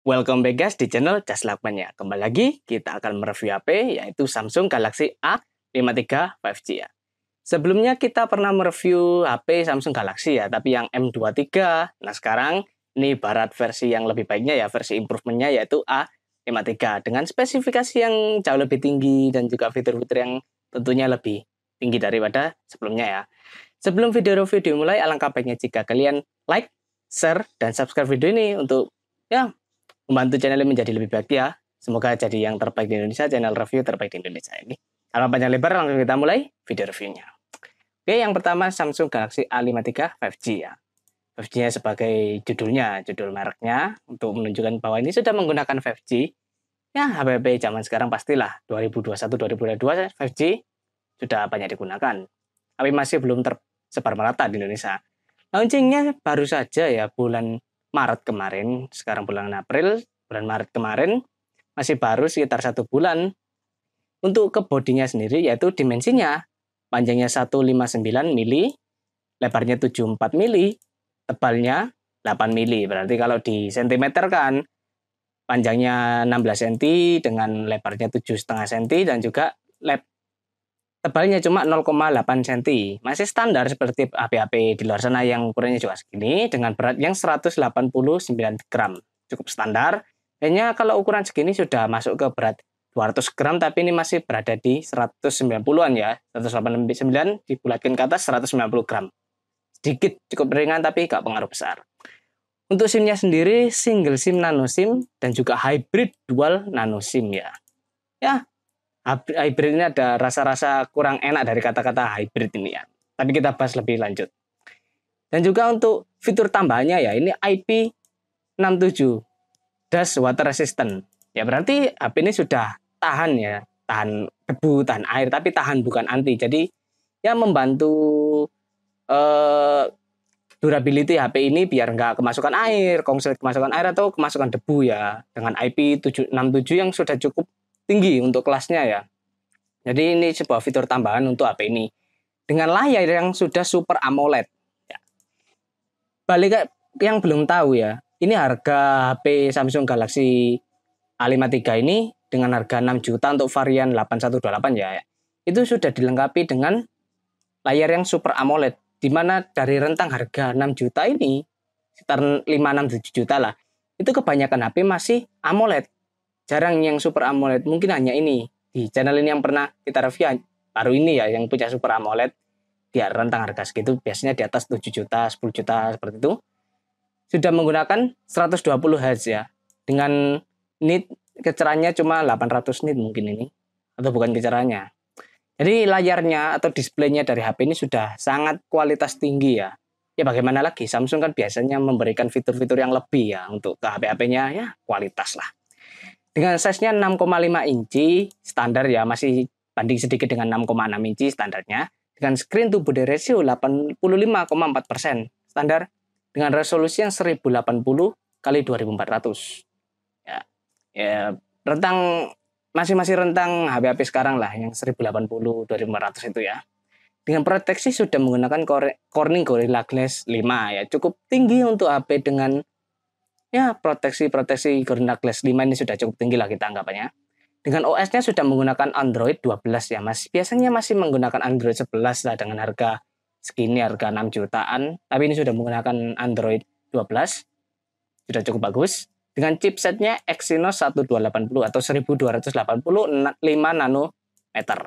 Welcome back guys di channel Just Lakman ya. Kembali lagi kita akan mereview HP yaitu Samsung Galaxy A53 5G ya. Sebelumnya kita pernah mereview HP Samsung Galaxy ya, tapi yang M23. Nah sekarang ini barat versi yang lebih baiknya ya, versi improvementnya yaitu A53 dengan spesifikasi yang jauh lebih tinggi dan juga fitur-fitur yang tentunya lebih tinggi daripada sebelumnya ya. Sebelum video review dimulai, alangkah baiknya jika kalian like, share, dan subscribe video ini untuk membantu channel ini menjadi lebih baik ya. Semoga jadi yang terbaik di Indonesia, channel review terbaik di Indonesia ini. Kalau panjang lebar, langsung kita mulai video reviewnya. Oke, yang pertama Samsung Galaxy A53 5G ya. 5G-nya sebagai judul mereknya, untuk menunjukkan bahwa ini sudah menggunakan 5G. Ya, HP zaman sekarang pastilah 2021-2022 5G sudah banyak digunakan. Tapi masih belum tersebar merata di Indonesia. Launchingnya baru saja ya bulan Maret kemarin, sekarang bulan April, bulan Maret kemarin, masih baru sekitar 1 bulan. Untuk ke bodinya sendiri, yaitu dimensinya, panjangnya 159 mili, lebarnya 74 mili, tebalnya 8 mili. Berarti kalau di sentimeter kan, panjangnya 16 cm dengan lebarnya 7,5 cm dan juga tebalnya cuma 0,8 cm. Masih standar seperti HP-HP di luar sana yang ukurannya juga segini dengan berat yang 189 gram. Cukup standar. Kayaknya kalau ukuran segini sudah masuk ke berat 200 gram, tapi ini masih berada di 190-an ya. 189 dibulatkan ke atas 190 gram. Sedikit cukup ringan tapi gak pengaruh besar. Untuk SIM-nya sendiri single SIM nano SIM dan juga hybrid dual nano SIM ya. Ya, hybrid ini ada rasa-rasa kurang enak dari kata-kata hybrid ini ya. Tapi kita bahas lebih lanjut. Dan juga untuk fitur tambahannya ya, ini IP67 dash water resistant. Ya berarti HP ini sudah tahan ya, tahan debu, tahan air, tapi tahan bukan anti. Jadi ya membantu durability HP ini biar nggak kemasukan air, konslet kemasukan air atau kemasukan debu ya. Dengan IP67 yang sudah cukup tinggi untuk kelasnya ya. Jadi ini sebuah fitur tambahan untuk HP ini. Dengan layar yang sudah Super AMOLED. Ya. Balik ke yang belum tahu ya. Ini harga HP Samsung Galaxy A53 ini dengan harga 6 juta untuk varian 8128 ya. Itu sudah dilengkapi dengan layar yang Super AMOLED. Di mana dari rentang harga 6 juta ini, sekitar 5-6-7 juta lah. Itu kebanyakan HP masih AMOLED. Jarang yang Super AMOLED, mungkin hanya ini. Di channel ini yang pernah kita review, baru ini ya yang punya Super AMOLED. Dia rentang harga segitu, biasanya di atas 7 juta, 10 juta, seperti itu. Sudah menggunakan 120 Hz ya. Dengan nit kecerahannya cuma 800 nit mungkin ini. Atau bukan kecerahannya. Jadi layarnya atau displaynya dari HP ini sudah sangat kualitas tinggi ya. Ya bagaimana lagi, Samsung kan biasanya memberikan fitur-fitur yang lebih ya. Untuk ke HP-HP-nya ya kualitas lah. Dengan size-nya 6,5 inci standar ya, masih banding sedikit dengan 6,6 inci standarnya. Dengan screen to body ratio 85,4% standar. Dengan resolusi yang 1080 x 2400. Ya rentang masih rentang HP-HP sekarang lah yang 1080 2400 itu ya. Dengan proteksi sudah menggunakan Corning Gorilla Glass 5 ya, cukup tinggi untuk HP dengan ya proteksi Gorilla Glass 5 ini sudah cukup tinggi lah kita anggapannya. Dengan OS-nya sudah menggunakan Android 12 ya, biasanya masih menggunakan Android 11 lah dengan harga segini, harga 6 jutaan. Tapi ini sudah menggunakan Android 12, sudah cukup bagus. Dengan chipsetnya Exynos 1280 atau 1285 nanometer.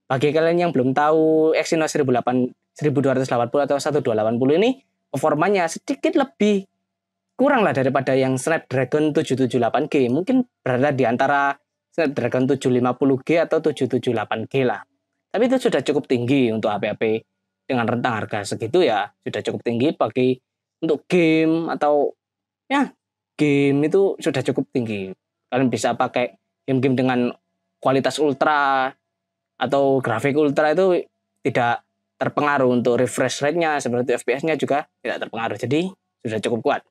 Bagi kalian yang belum tahu Exynos 1280 atau 1280 ini, performanya sedikit lebih kurang lah daripada yang Snapdragon 778G. Mungkin berada di antara Snapdragon 750G atau 778G lah. Tapi itu sudah cukup tinggi untuk HP-HP dengan rentang harga segitu ya. Sudah cukup tinggi bagi untuk game atau ya game itu sudah cukup tinggi. Kalian bisa pakai game-game dengan kualitas ultra atau grafik ultra itu tidak terpengaruh. Untuk refresh rate-nya seperti FPS-nya juga tidak terpengaruh. Jadi sudah cukup kuat.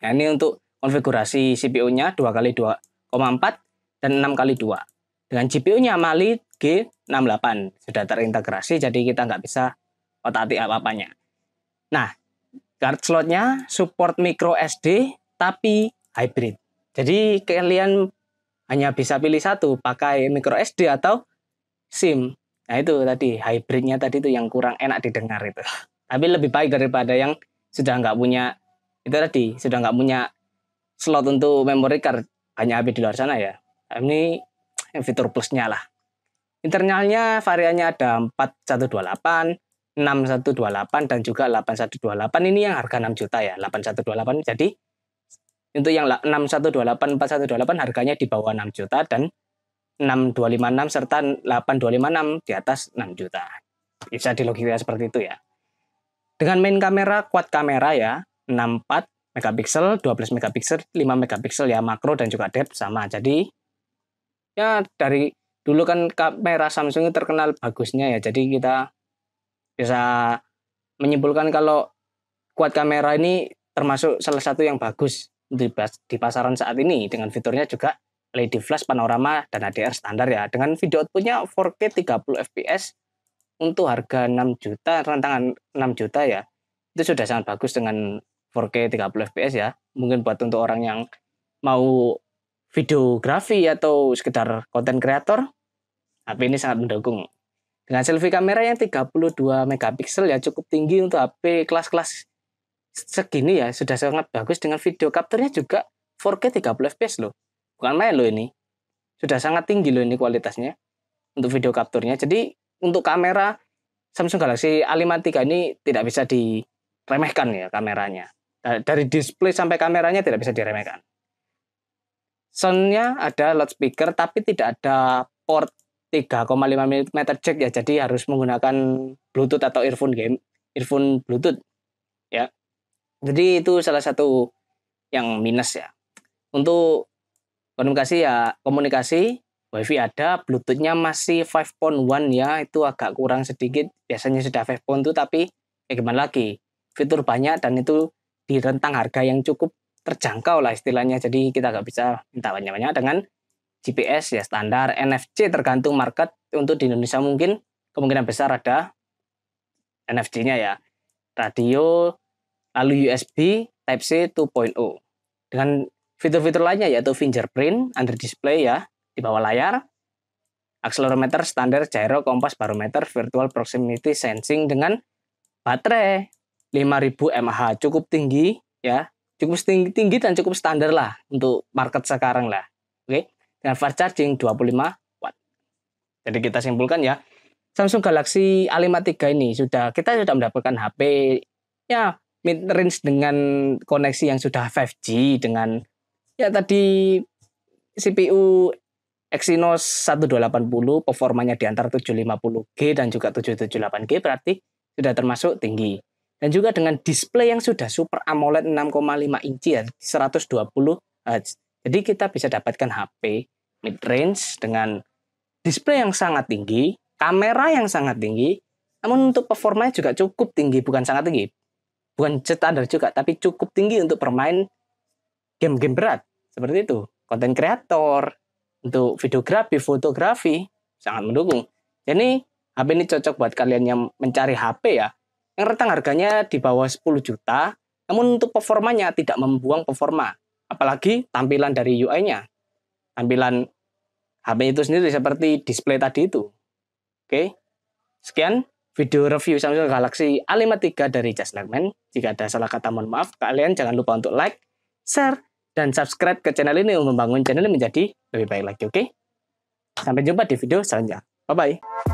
Nah, ini untuk konfigurasi CPU-nya 2x2,4 dan 6x2. Dengan GPU-nya Mali G68 sudah terintegrasi, jadi kita nggak bisa otak-atik apa-apanya. Nah, card slotnya support micro SD tapi hybrid. Jadi kalian hanya bisa pilih satu, pakai micro SD atau SIM. Nah itu tadi, hybridnya tadi itu yang kurang enak didengar itu. Tapi lebih baik daripada yang sudah nggak punya, itu tadi, sudah nggak punya slot untuk memory card, banyak HP di luar sana ya. Ini fitur plusnya lah. Internalnya variannya ada 4128, 6128, dan juga 8128. Ini yang harga 6 juta ya, 8128. Jadi untuk yang 6128, 4128 harganya di bawah 6 juta, dan 6256 serta 8256 di atas 6 juta. Bisa dilogika seperti itu ya. Dengan main kamera, quad kamera ya, 64 megapiksel, 12 megapiksel, 5 megapiksel ya, makro dan juga depth sama. Jadi ya dari dulu kan kamera Samsung itu terkenal bagusnya ya. Jadi kita bisa menyimpulkan kalau quad kamera ini termasuk salah satu yang bagus di pasaran saat ini, dengan fiturnya juga LED flash, panorama, dan HDR standar ya. Dengan video outputnya 4K 30 fps untuk harga 6 juta, rentangan 6 juta ya. Itu sudah sangat bagus dengan 4K 30 fps ya. Mungkin buat untuk orang yang mau videografi atau sekedar konten kreator, HP ini sangat mendukung. Dengan selfie kamera yang 32 megapiksel ya, cukup tinggi untuk HP kelas-kelas segini ya, sudah sangat bagus. Dengan video capture-nya juga 4K 30 fps loh. Bukan main loh ini. Sudah sangat tinggi loh ini kualitasnya untuk video capture-nya. Jadi untuk kamera Samsung Galaxy A53 ini tidak bisa diremehkan ya kameranya. Dari display sampai kameranya tidak bisa diremehkan. Sound-nya ada loudspeaker tapi tidak ada port 3,5 mm jack ya. Jadi harus menggunakan Bluetooth atau earphone Bluetooth ya. Jadi itu salah satu yang minus ya. Untuk komunikasi WiFi ada, Bluetooth-nya masih 5.1 ya, itu agak kurang sedikit. Biasanya sudah 5.2 tapi ya gimana lagi, fitur banyak dan itu di rentang harga yang cukup terjangkau lah istilahnya. Jadi kita nggak bisa minta banyak-banyak. Dengan GPS ya standar, NFC tergantung market. Untuk di Indonesia mungkin kemungkinan besar ada NFC-nya ya, radio, lalu USB Type-C 2.0. Dengan fitur-fitur lainnya yaitu fingerprint, under display ya, di bawah layar, akselerometer standar, gyro, kompas, barometer, virtual proximity sensing, dengan baterai 5000 mAh, cukup tinggi ya, cukup tinggi dan cukup standar lah untuk market sekarang lah. Oke, dengan fast charging 25 watt. Jadi kita simpulkan ya, Samsung Galaxy A53 ini kita sudah mendapatkan HP ya mid range dengan koneksi yang sudah 5G, dengan ya tadi CPU Exynos 1280, performanya di antara 750G dan juga 778G, berarti sudah termasuk tinggi. Dan juga dengan display yang sudah Super AMOLED 6,5 inci ya, 120 Hz. Jadi kita bisa dapatkan HP mid range dengan display yang sangat tinggi, kamera yang sangat tinggi, namun untuk performanya juga cukup tinggi, bukan sangat tinggi, bukan standar juga, tapi cukup tinggi untuk bermain game-game berat seperti itu. Konten kreator, untuk videografi, fotografi sangat mendukung. Jadi HP ini cocok buat kalian yang mencari HP ya, yang rentang harganya di bawah 10 juta, namun untuk performanya tidak membuang performa. Apalagi tampilan dari UI-nya. Tampilan HP itu sendiri seperti display tadi itu. Oke, sekian video review Samsung Galaxy A53 dari Just Like Man. Jika ada salah kata mohon maaf. Kalian jangan lupa untuk like, share, dan subscribe ke channel ini untuk membangun channel ini menjadi lebih baik lagi. Oke? Sampai jumpa di video selanjutnya. Bye-bye.